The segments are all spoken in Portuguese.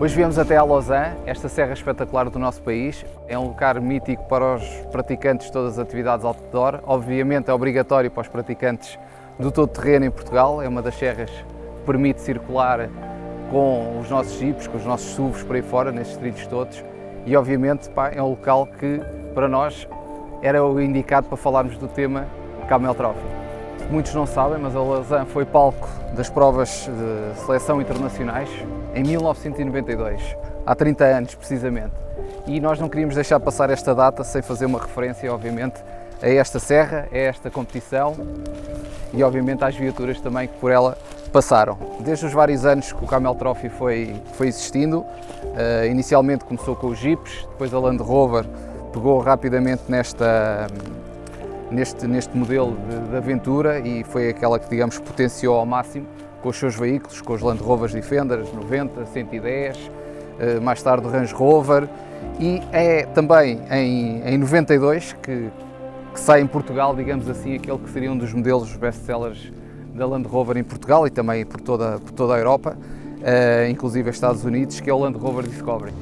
Hoje viemos até a Lausanne, esta serra espetacular do nosso país. É um lugar mítico para os praticantes de todas as atividades outdoor. Obviamente é obrigatório para os praticantes do todo-terreno em Portugal. É uma das serras que permite circular com os nossos jipes, com os nossos SUVs por aí fora, nestes trilhos todos. E obviamente é um local que para nós era o indicado para falarmos do tema Camel Trophy. Muitos não sabem, mas a Lausanne foi palco das provas de seleção internacionais em 1992, há 30 anos precisamente. E nós não queríamos deixar passar esta data sem fazer uma referência, obviamente, a esta serra, a esta competição e, obviamente, às viaturas também que por ela passaram. Desde os vários anos que o Camel Trophy foi existindo, inicialmente começou com os Jeeps, depois a Land Rover pegou rapidamente neste modelo de aventura e foi aquela que, digamos, potenciou ao máximo com os seus veículos, com os Land Rovers Defenders 90, 110, mais tarde o Range Rover, e é também em 92 que sai em Portugal, digamos assim, aquele que seria um dos modelos best-sellers da Land Rover em Portugal e também por toda a Europa, inclusive os Estados Unidos, que é o Land Rover Discovery.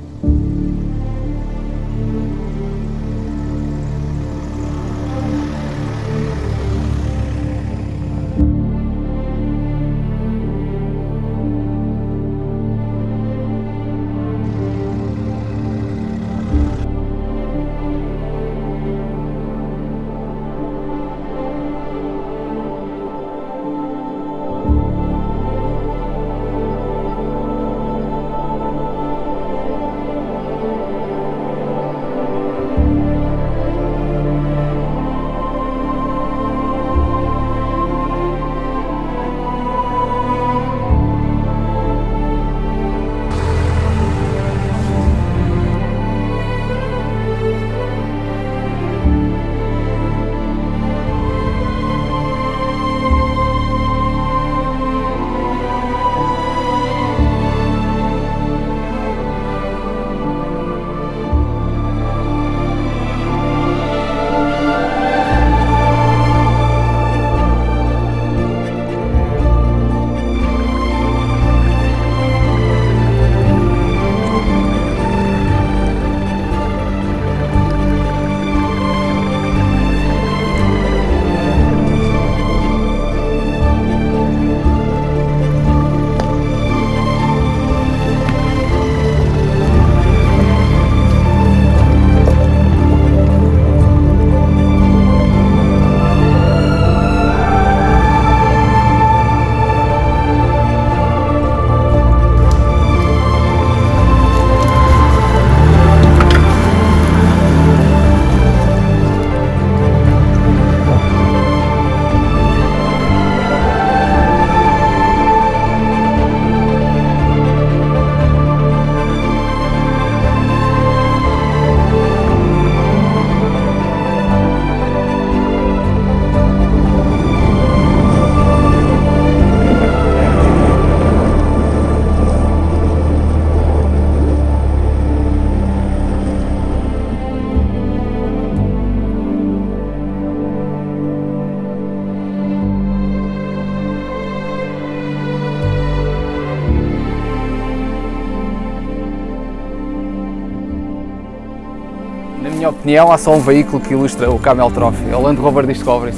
Na minha opinião, há só um veículo que ilustra o Camel Trophy, é o Land Rover Discovery,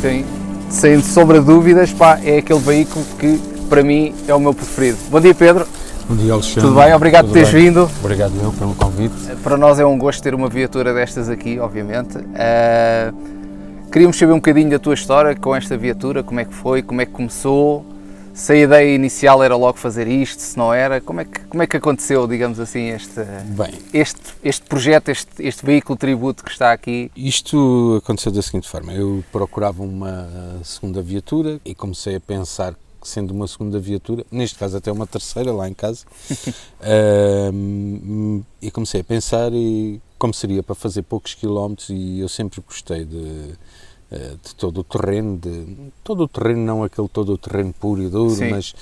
sem sombra de dúvidas, é aquele veículo que para mim é o meu preferido. Bom dia, Pedro. Bom dia, Alexandre. Tudo bem? Obrigado por teres vindo. Obrigado eu pelo convite. Para nós é um gosto ter uma viatura destas aqui, obviamente. Queríamos saber um bocadinho da tua história com esta viatura, como é que foi, como é que começou, se a ideia inicial era logo fazer isto, se não era, como é que aconteceu, digamos assim, este projeto, este veículo tributo que está aqui? Isto aconteceu da seguinte forma: eu procurava uma segunda viatura e comecei a pensar que, sendo uma segunda viatura, neste caso até uma terceira lá em casa, e comecei a pensar como seria para fazer poucos quilómetros, e eu sempre gostei de todo o terreno, não aquele todo o terreno puro e duro, sim, mas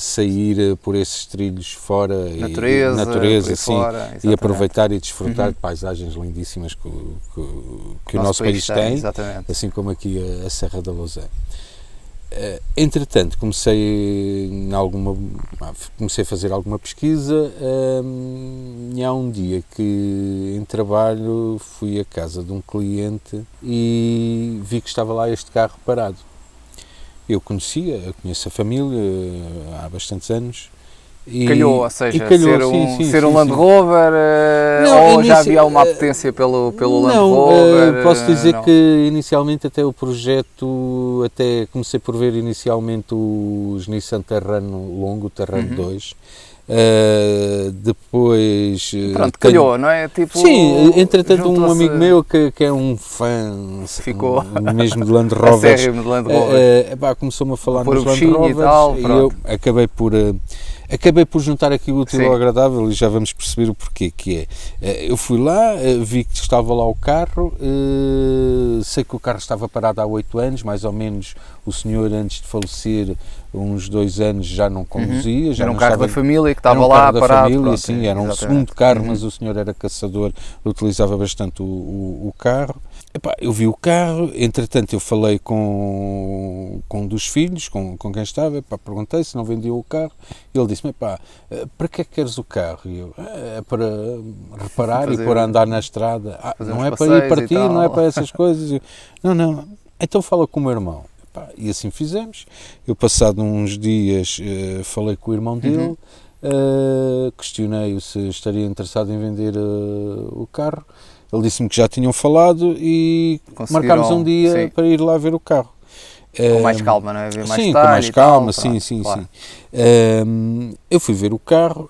sair por esses trilhos fora, natureza sim, fora, e aproveitar e desfrutar de paisagens lindíssimas que o nosso país tem, exatamente, assim como aqui a Serra da Lausanne. Entretanto, comecei a fazer alguma pesquisa, e há um dia que em trabalho fui à casa de um cliente e vi que estava lá este carro parado. Eu conheço a família há bastantes anos. Calhou, ou seja, calhou, ser um Land Rover, ou já havia uma apetência pelo Land Rover? Não, posso dizer que inicialmente até o projeto, até comecei por ver inicialmente os Nissan Terrano longo, o Terrano 2, depois... Pronto, calhou, não é? Tipo, sim, entretanto um amigo meu que é um fã mesmo de Land Rover, começou-me a falar nos Land Rovers e eu acabei por juntar aqui o útil ao agradável e já vamos perceber o porquê que é. Eu fui lá, vi que estava lá o carro, sei que o carro estava parado há 8 anos, mais ou menos. O senhor, antes de falecer, uns 2 anos, já não conduzia. Já era um não carro estava, da família que estava lá parado. Família, sim, era um segundo carro, mas o senhor era caçador, utilizava bastante o carro. Eu vi o carro, entretanto eu falei com um dos filhos, com quem estava, perguntei se não vendiam o carro, e ele disse-me, para que é que queres o carro? E eu, é para reparar e pôr a andar na estrada. Não é para ir partir, não é para essas coisas. Eu, não, então fala com o meu irmão. E assim fizemos. Eu, passado uns dias, falei com o irmão dele, questionei-o se estaria interessado em vender o carro. Ele disse-me que já tinham falado e marcámos um dia para ir lá ver o carro. Com mais calma, não é? Ver mais sim, com mais calma, tal, sim. Claro. Eu fui ver o carro,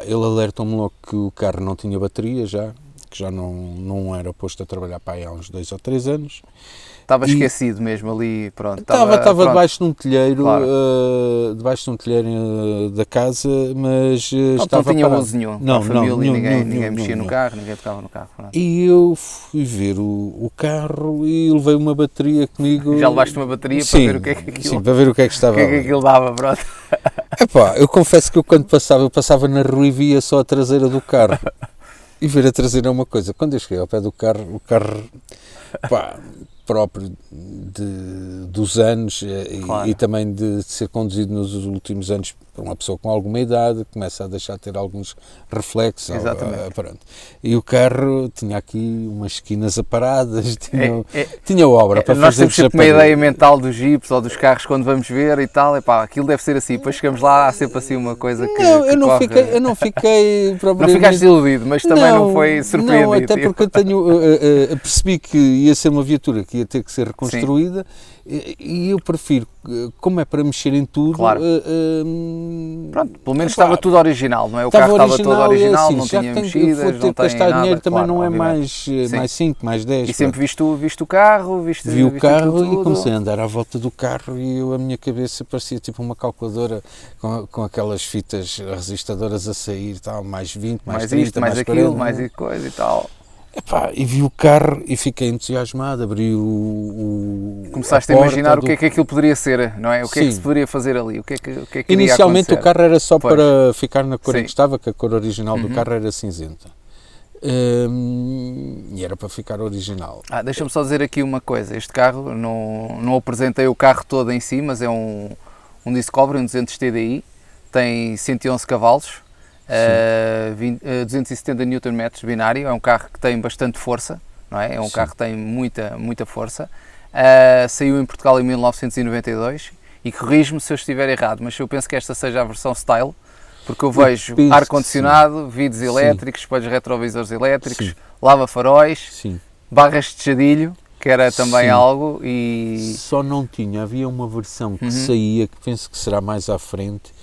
ele alertou-me logo que o carro não tinha bateria já, que já não era posto a trabalhar para aí há uns 2 ou 3 anos. Estava esquecido mesmo ali, pronto. Estava debaixo de um telheiro, da casa, mas estava não tinha parado. uso nenhum para a família, ninguém mexia no carro, ninguém tocava no carro. Pronto. E eu fui ver o carro e levei uma bateria comigo. Já levaste uma bateria para ver o que é que aquilo... Sim, para ver o que é que estava. O que é que aquilo dava, pronto. Eu confesso que eu quando passava na rua e via só a traseira do carro. E ver a traseira é uma coisa. Quando eu cheguei ao pé do carro, o carro... próprio dos anos e também de ser conduzido nos últimos anos por uma pessoa com alguma idade, começa a deixar de ter alguns reflexos. Exatamente. Pronto. E o carro tinha aqui umas esquinas aparadas, tinha obra para nós fazer. Nós temos sempre uma ideia mental dos jipes ou dos carros quando vamos ver e tal, aquilo deve ser assim, depois chegamos lá, há sempre assim uma coisa que eu não fiquei propriamente... Não ficaste desiludido, mas também não foi surpreendido. Não, até porque eu percebi que ia ser uma viatura que ia ter que ser reconstruída. Sim. E eu prefiro, como é para mexer em tudo... Claro. Pronto, pelo menos estava tudo original, não é? O carro estava todo original, não tinha mexidas, não tem gastar nada, dinheiro também claro, não é mais 5, mais 10. E sempre viste o carro, vi o carro e comecei a andar à volta do carro e a minha cabeça parecia tipo uma calculadora com aquelas fitas resistadoras a sair, tal, mais 20, mais 30, isto, mais aquilo, 40, mais coisa e tal. E vi o carro e fiquei entusiasmado, abri o Começaste a imaginar o que é que aquilo poderia ser, não é? O que é que se poderia fazer ali, o que é que inicialmente o carro era só para ficar na cor em que estava, que a cor original do carro era cinzenta. E era para ficar original. Deixa-me só dizer aqui uma coisa, este carro, não apresentei o carro todo em si, mas é um Discovery, um 200 TDI, tem 111 cavalos, 270 Nm binário, é um carro que tem bastante força, não é? É um carro que tem muita força, saiu em Portugal em 1992 e corrijo-me se eu estiver errado, mas eu penso que esta seja a versão Style, porque eu vejo ar-condicionado, vidros elétricos, espelhos retrovisores elétricos, lava-faróis, barras de chadilho, que era também algo e... Só não tinha, havia uma versão que saía, que penso que será mais à frente,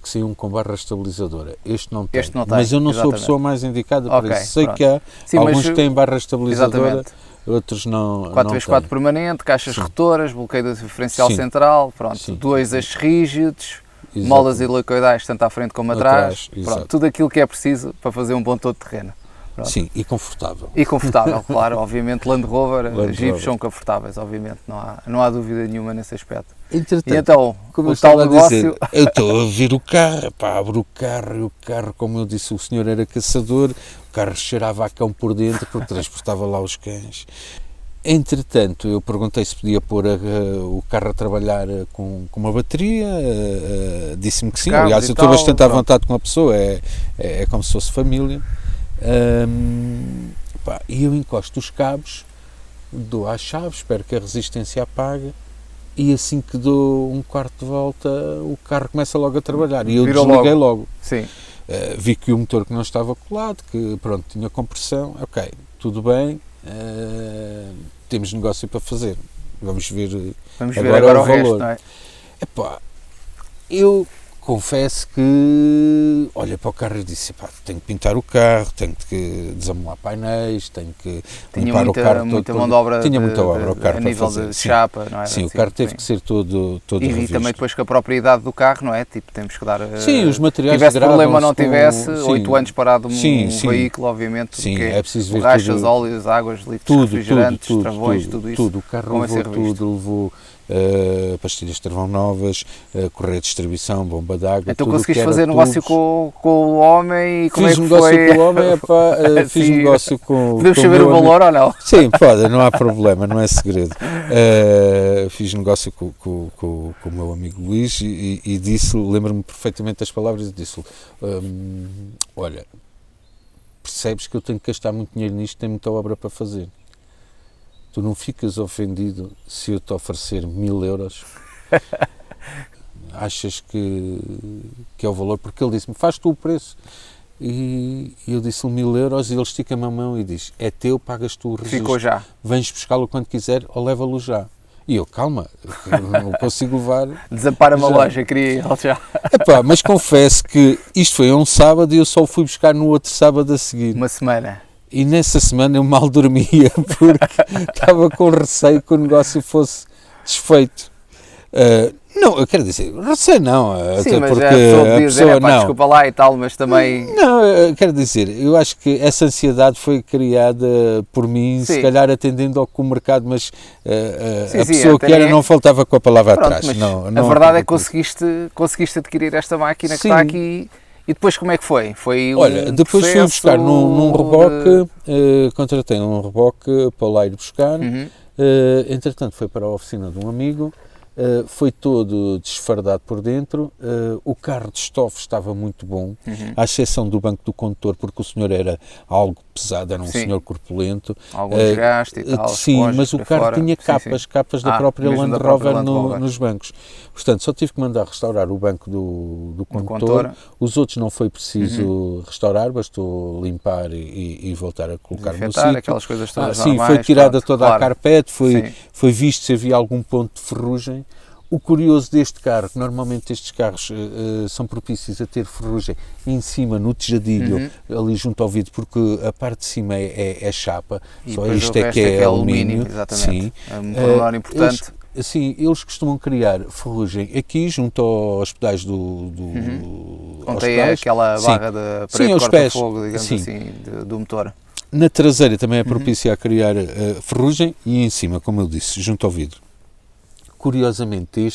que saiu com barra estabilizadora. Este não tem, mas eu não sou a pessoa mais indicada para isso. Sei que há alguns que têm barra estabilizadora, outros não. 4x4 permanente, caixas rotoras, bloqueio do diferencial central, 2 eixos rígidos, molas helicoidais tanto à frente como atrás, tudo aquilo que é preciso para fazer um bom todo de terreno. Pronto. Sim, e confortável. E confortável, claro, obviamente Land Rover, Jeeps são confortáveis, obviamente, não há dúvida nenhuma nesse aspecto. Entretanto, e então, como o tal negócio... Dizer, eu estou a ver o carro, abro o carro, e o carro, como eu disse, o senhor era caçador, o carro cheirava a cão por dentro, porque transportava lá os cães. Entretanto, eu perguntei se podia pôr o carro a trabalhar com uma bateria, disse-me que sim. Aliás, eu estou bastante à vontade com a pessoa, é como se fosse família. E eu encosto os cabos, dou à chave, espero que a resistência apague, e assim que dou um quarto de volta, o carro começa logo a trabalhar, e eu desliguei logo. Sim. Vi que o motor que não estava colado, que pronto, tinha compressão, ok, tudo bem, temos negócio para fazer, vamos ver agora o valor. Resto, não é? Eu confesso que olhei para o carro e disse, tenho que pintar o carro, tenho que desamolar painéis, tenho que limpar o carro todo. Muita mão de obra. Tinha muita obra o carro a para nível fazer. de chapa, não é? Sim, o carro teve que ser todo revisto. E também depois com a propriedade do carro, não é? Tipo, temos que dar... Sim, os materiais tivesse problema ou não com, tivesse, 8 anos parado veículo, obviamente, sim, é preciso ver borrachas, óleos, águas, litros, refrigerantes, travões, tudo isso. O carro levou pastilhas de travão novas, correia de distribuição, bomba d'água. Então conseguiste fazer negócio com o homem e como é que foi? Fiz negócio com o homem, fiz negócio com... Podemos saber o valor ou não? Sim, pode, não há problema, não é segredo. Fiz negócio com o meu amigo Luís e disse-lhe, lembro-me perfeitamente das palavras, e disse-lhe, olha, percebes que eu tenho que gastar muito dinheiro nisto, tenho muita obra para fazer. Tu não ficas ofendido se eu te oferecer 1000 euros? Achas que é o valor? Porque ele disse-me, faz tu o preço. E eu disse-lhe 1000 euros e ele estica-me a mão e diz, é teu, pagas tu o registro. Ficou já. Vens buscá-lo quando quiser ou leva-lo já. E eu, calma, eu não consigo levar... Desampara-me a loja, queria ele já. Mas confesso que isto foi um sábado e eu só o fui buscar no outro sábado a seguir. Uma semana. E nessa semana eu mal dormia porque estava com receio que o negócio fosse desfeito. Não, eu quero dizer, receio não, sim, até mas porque a pessoa não. Desculpa lá e tal, mas também... Não, eu quero dizer, eu acho que essa ansiedade foi criada por mim, se calhar atendendo ao que o mercado, mas a pessoa que era não faltava com a palavra atrás. Não, a verdade é que conseguiste adquirir esta máquina que está aqui. E depois como é que foi? Olha, depois fui buscar num reboque, contratei um reboque para lá ir buscar, entretanto foi para a oficina de um amigo, foi todo desfardado por dentro, o carro de estofo estava muito bom, à exceção do banco do condutor, porque o senhor era algo pesado, era um senhor corpulento. Algum desgaste e tal. Sim, mas o carro tinha capas da própria Land Rover nos bancos. Portanto, só tive que mandar restaurar o banco do condutor. Os outros não foi preciso restaurar, bastou limpar e voltar a colocar no sítio. Aquelas coisas todas sim, normais, foi tirada toda a carpete, foi visto se havia algum ponto de ferrugem. O curioso deste carro, que normalmente estes carros são propícios a ter ferrugem em cima, no tejadilho, ali junto ao vidro, porque a parte de cima é chapa, e só isto é que é alumínio. Exatamente. Sim. É um pormenor importante. Eles costumam criar ferrugem aqui, junto aos pedais onde tem aquela barra de parede corta-fogo, digamos assim, do motor. Na traseira também é propícia a criar ferrugem e em cima, como eu disse, junto ao vidro. Curiosamente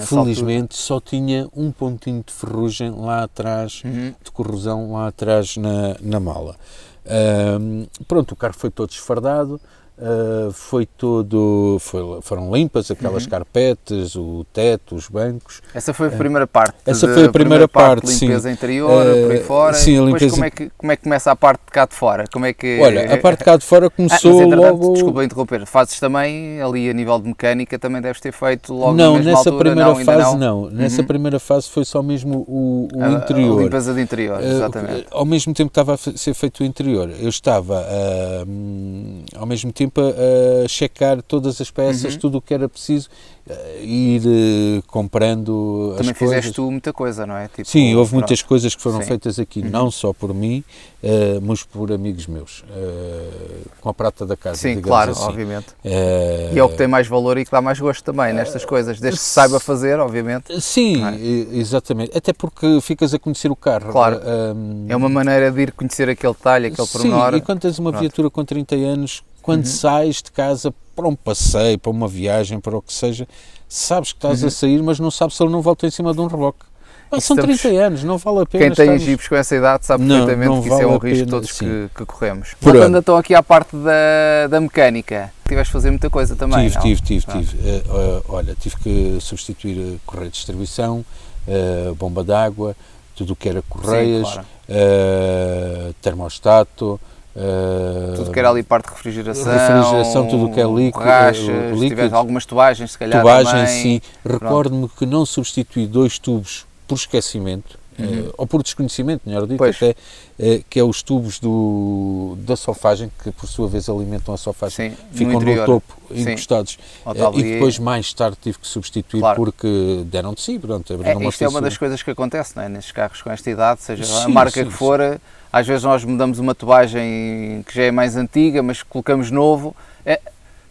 felizmente só tinha um pontinho de ferrugem lá atrás, de corrosão lá atrás na mala. Pronto, o carro foi todo esfardado, foram limpas aquelas carpetes, o teto, os bancos. Essa foi a primeira parte. Essa foi a primeira parte, limpeza interior, por aí fora. Sim, e depois como é que começa a parte de cá de fora? Olha, a parte de cá de fora começou logo... Desculpa interromper, fazes também ali a nível de mecânica, também deves ter feito logo na mesma nessa altura? Primeira fase não. Nessa primeira fase foi só mesmo o interior. A limpeza de interior, exatamente. Ao mesmo tempo que estava a ser feito o interior, eu estava ao mesmo tempo a checar todas as peças, tudo o que era preciso, ir comprando as coisas. Também fizeste tu muita coisa, não é? Sim, houve muitas coisas que foram feitas aqui, não só por mim, mas por amigos meus, com a prata da casa, digamos claro, assim. Obviamente. E é o que tem mais valor e que dá mais gosto também nestas coisas, desde que se saiba fazer, obviamente. Sim, exatamente, até porque ficas a conhecer o carro. Claro, é uma maneira de ir conhecer aquele detalhe, aquele pormenor. Sim, e quando tens uma viatura com 30 anos, quando sais de casa para um passeio, para uma viagem, para o que seja, sabes que estás a sair, mas não sabes se ele não volta em cima de um reboque. São 30 anos, não vale a pena. Quem tem jipes com essa idade sabe perfeitamente que isso é um risco todos que corremos. Voltando então aqui à parte da mecânica, tiveste a fazer muita coisa também, Tive. Olha, tive que substituir correia de distribuição, bomba d'água, tudo o que era correias, sim, claro. Termostato, tudo que era ali parte de refrigeração, tudo o que é líquido, borrachas, tiveste algumas tubagens, se calhar tubagens, também. sim. Recordo-me que não substituí 2 tubos por esquecimento, ou por desconhecimento, melhor dito, até, que é os tubos da sofagem, que por sua vez alimentam a sofagem, sim, ficam no topo, encostados, e depois mais tarde tive que substituir, claro, porque deram de si, pronto, abriram uma isto fissura. É uma das coisas que acontece, não é? Nestes carros com esta idade, seja a marca que for, às vezes nós mudamos uma tubagem que já é mais antiga, mas colocamos novo,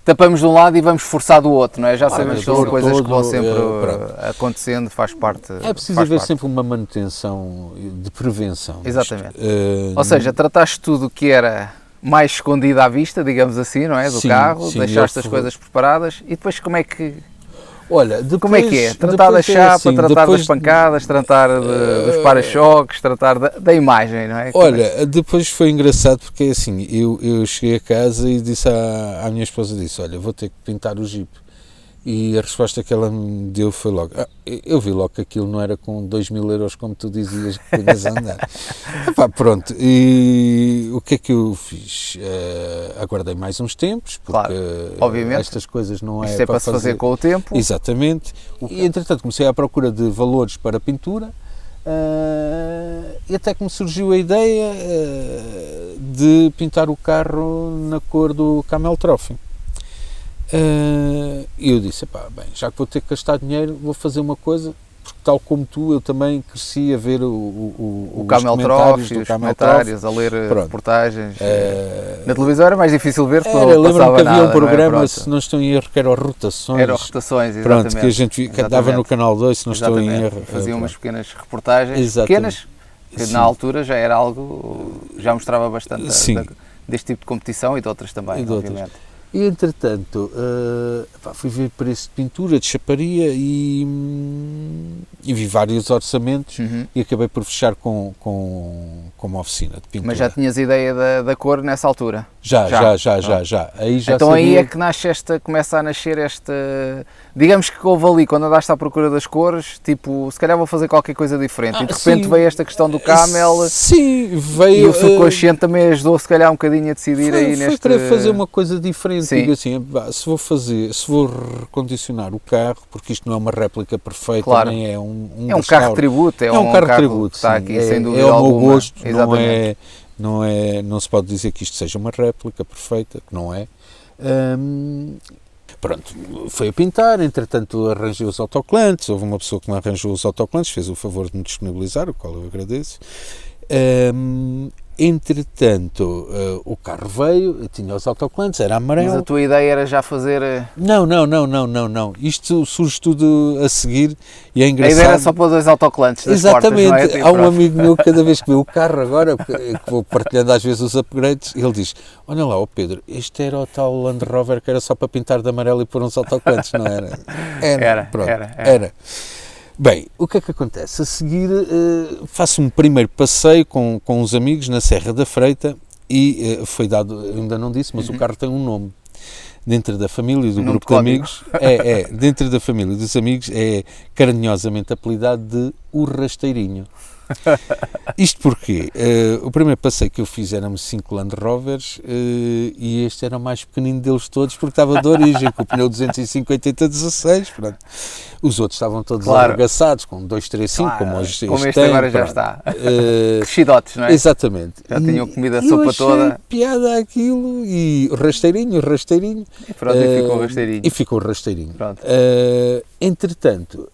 tapamos de um lado e vamos forçar do outro, não é? Já sabemos que são coisas que vão sempre acontecendo, faz parte. É preciso haver sempre uma manutenção de prevenção. Exatamente. Ou seja, trataste tudo o que era mais escondido à vista, digamos assim, não é? Do carro, deixaste as coisas preparadas e depois como é que... Olha, depois, como é que é? Tratar da chapa, tratar das pancadas, tratar dos para-choques, tratar da imagem, não é? Olha, depois foi engraçado porque assim, eu cheguei a casa e disse à minha esposa, olha, vou ter que pintar o Jeep. E a resposta que ela me deu foi logo, eu vi logo que aquilo não era com 2.000 euros como tu dizias que punhas a andar. Pronto, e o que é que eu fiz? Aguardei mais uns tempos, porque claro, obviamente, estas coisas não isto é para se fazer com o tempo. Exatamente, e entretanto comecei à procura de valores para pintura, e até que me surgiu a ideia de pintar o carro na cor do Camel Trophy. E eu disse, bem, já que vou ter que gastar dinheiro, vou fazer uma coisa, porque tal como tu, eu também cresci a ver o Camel Trophy, os comentários, a ler reportagens. Na televisão era mais difícil ver, porque não lembro-me que havia um programa, se não estou em erro, que era o Rotações. Era o Rotações, exatamente. Pronto, que a gente dava no Canal 2, se não estou em erro. Faziam umas pequenas reportagens, pequenas, que na altura já era algo, já mostrava bastante deste tipo de competição e de outras também, obviamente. E entretanto, fui ver preço de pintura, de chaparia e vi vários orçamentos e acabei por fechar com uma oficina de pintura. Mas já tinhas ideia da cor nessa altura? Já. Aí já então sabia... aí é que começa a nascer esta... Digamos que houve ali, quando andaste à procura das cores, tipo, se calhar vou fazer qualquer coisa diferente. E de repente veio esta questão do Camel. Sim, veio... E o subconsciente também ajudou, se calhar, um bocadinho a decidir aí neste... Foi querer fazer uma coisa diferente. Digo assim, se vou recondicionar o carro, porque isto não é uma réplica perfeita, claro, nem é é um carro tributo, é um carro tributo, que está aqui, sem dúvida alguma. É o meu gosto, não se pode dizer que isto seja uma réplica perfeita, que não é. Pronto, foi a pintar, entretanto arranjei os autocolantes, houve uma pessoa que me arranjou os autocolantes, fez o favor de me disponibilizar, o qual eu agradeço. Entretanto, o carro veio, tinha os autocolantes, era amarelo. Mas a tua ideia era já fazer... Não. Isto surge tudo a seguir e é engraçado. A ideia era só pôr 2 autocolantes nas Exatamente. Portas, não é? Há um amigo meu que cada vez que vê o carro agora, que vou partilhando às vezes os upgrades, ele diz, olha lá, Pedro, este era o tal Land Rover que era só para pintar de amarelo e pôr uns autocolantes, não era? Era. Bem, o que é que acontece? A seguir faço um primeiro passeio com uns amigos na Serra da Freita e foi dado, ainda não disse, mas o carro tem um nome. Dentro da família e do grupo de amigos, dentro da família e dos amigos, é carinhosamente apelidado de O Rasteirinho. Isto porque o primeiro passeio que eu fiz éramos 5 Land Rovers e este era o mais pequenino deles todos porque estava de origem, com o pneu 205/80/16, pronto. Os outros estavam todos arregaçados, com 235, como hoje como este agora já está. Crescidotes, não é? Exatamente. Já tinham comido a sopa toda. Piada aquilo e o rasteirinho. E pronto, e ficou o rasteirinho. E ficou o rasteirinho. Entretanto,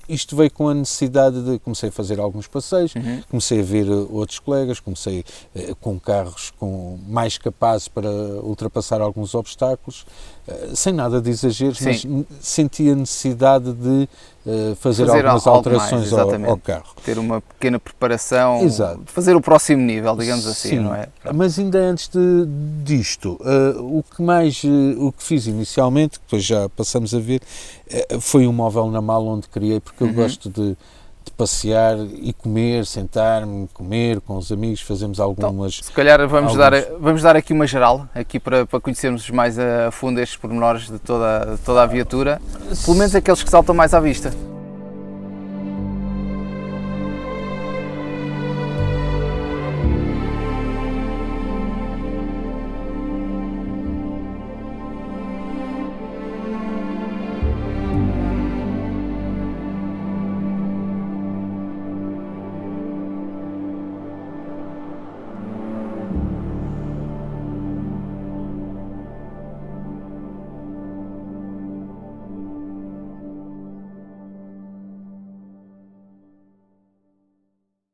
isto veio com a necessidade de... Comecei a fazer alguns passeios, comecei a ver outros colegas, comecei com carros mais capazes para ultrapassar alguns obstáculos, sem nada de exageros, mas senti a necessidade de fazer algumas alterações ao carro. Ter uma pequena preparação, exato, de fazer o próximo nível, digamos assim, não é? Mas ainda antes disto, o que fiz inicialmente, depois já passamos a ver, foi um móvel na mala onde criei, porque eu gosto de passear e comer, sentar-me, comer com os amigos, fazemos algumas... Então, se calhar vamos dar aqui uma geral, aqui para conhecermos mais a fundo estes pormenores de toda a viatura, pelo menos aqueles que saltam mais à vista.